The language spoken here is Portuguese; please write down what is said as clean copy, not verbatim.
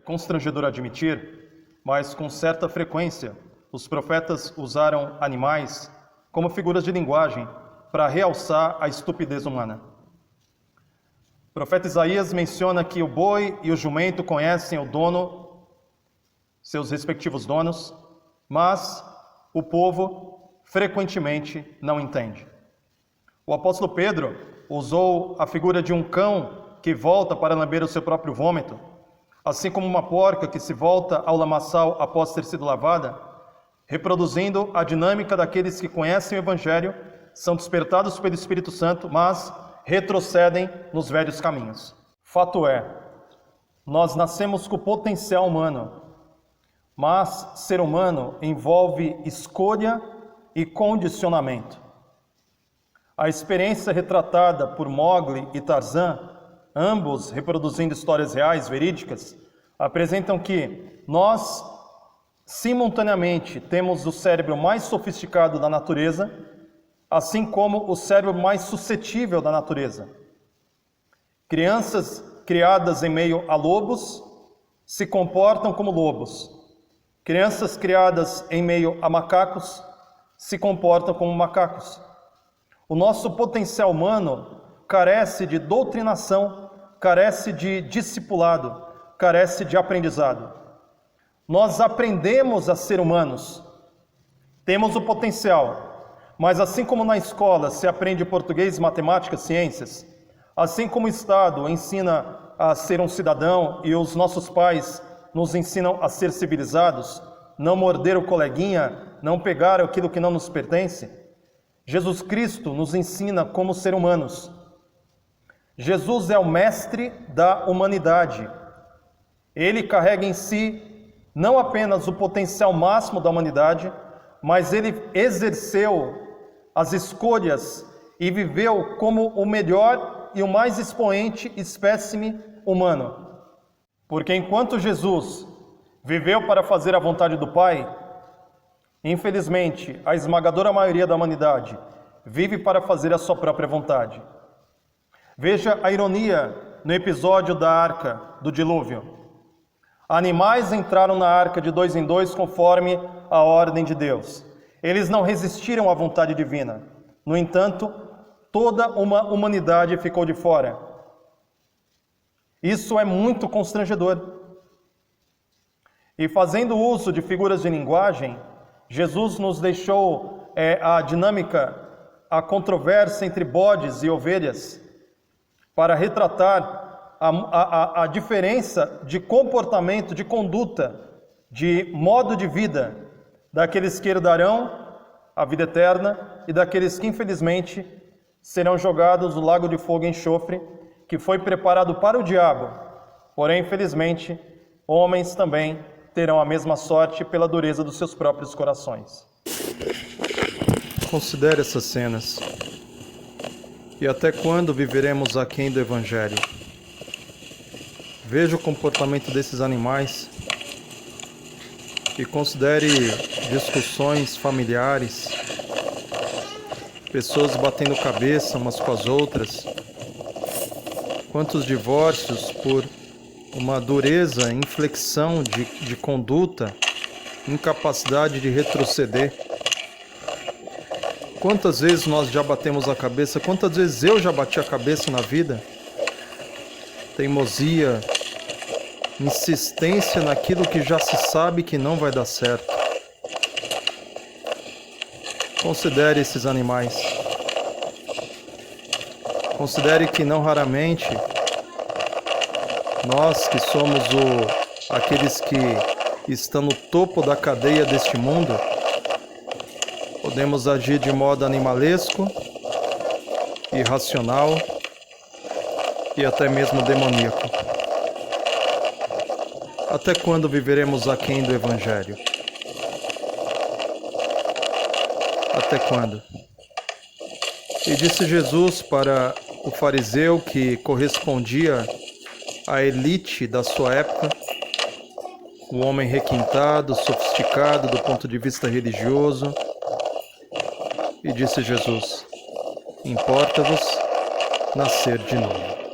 constrangedor admitir, mas com certa frequência os profetas usaram animais como figuras de linguagem para realçar a estupidez humana. O profeta Isaías menciona que o boi e o jumento conhecem o dono, seus respectivos donos, mas o povo frequentemente não entende. O apóstolo Pedro usou a figura de um cão que volta para lamber o seu próprio vômito, assim como uma porca que se volta ao lamaçal após ter sido lavada, reproduzindo a dinâmica daqueles que conhecem o Evangelho, são despertados pelo Espírito Santo, mas retrocedem nos velhos caminhos. Fato é, nós nascemos com o potencial humano, mas ser humano envolve escolha e condicionamento. A experiência retratada por Mowgli e Tarzan, ambos reproduzindo histórias reais, verídicas, apresentam que nós, simultaneamente, temos o cérebro mais sofisticado da natureza, assim como o cérebro mais suscetível da natureza. Crianças criadas em meio a lobos se comportam como lobos. Crianças criadas em meio a macacos se comportam como macacos. O nosso potencial humano carece de doutrinação, carece de discipulado, carece de aprendizado. Nós aprendemos a ser humanos, temos o potencial, mas assim como na escola se aprende português, matemática, ciências, assim como o Estado ensina a ser um cidadão e os nossos pais nos ensinam a ser civilizados, não morder o coleguinha, não pegar aquilo que não nos pertence, Jesus Cristo nos ensina como ser humanos. Jesus é o mestre da humanidade. Ele carrega em si não apenas o potencial máximo da humanidade, mas ele exerceu as escolhas e viveu como o melhor e o mais expoente espécime humano. Porque enquanto Jesus viveu para fazer a vontade do Pai, infelizmente, a esmagadora maioria da humanidade vive para fazer a sua própria vontade. Veja a ironia no episódio da Arca do Dilúvio. Animais entraram na arca de 2 em 2 conforme a ordem de Deus. Eles não resistiram à vontade divina. No entanto, toda uma humanidade ficou de fora. Isso é muito constrangedor. E fazendo uso de figuras de linguagem, Jesus nos deixou a dinâmica, a controvérsia entre bodes e ovelhas, para retratar a diferença de comportamento, de conduta, de modo de vida daqueles que herdarão a vida eterna e daqueles que infelizmente serão jogados no lago de fogo e enxofre, que foi preparado para o diabo. Porém, infelizmente, homens também terão a mesma sorte pela dureza dos seus próprios corações. Considere essas cenas. E até quando viveremos aquém do Evangelho? Veja o comportamento desses animais e considere discussões familiares, pessoas batendo cabeça umas com as outras. Quantos divórcios por uma dureza, inflexão de conduta, incapacidade de retroceder. Quantas vezes nós já batemos a cabeça, quantas vezes eu já bati a cabeça na vida? Teimosia, insistência naquilo que já se sabe que não vai dar certo. Considere esses animais. Considere que não raramente nós que somos aqueles que estão no topo da cadeia deste mundo, podemos agir de modo animalesco, irracional e até mesmo demoníaco. Até quando viveremos aquém do Evangelho? Até quando? E disse Jesus para o fariseu que correspondia à elite da sua época, o homem requintado, sofisticado do ponto de vista religioso, e disse Jesus: importa-vos nascer de novo.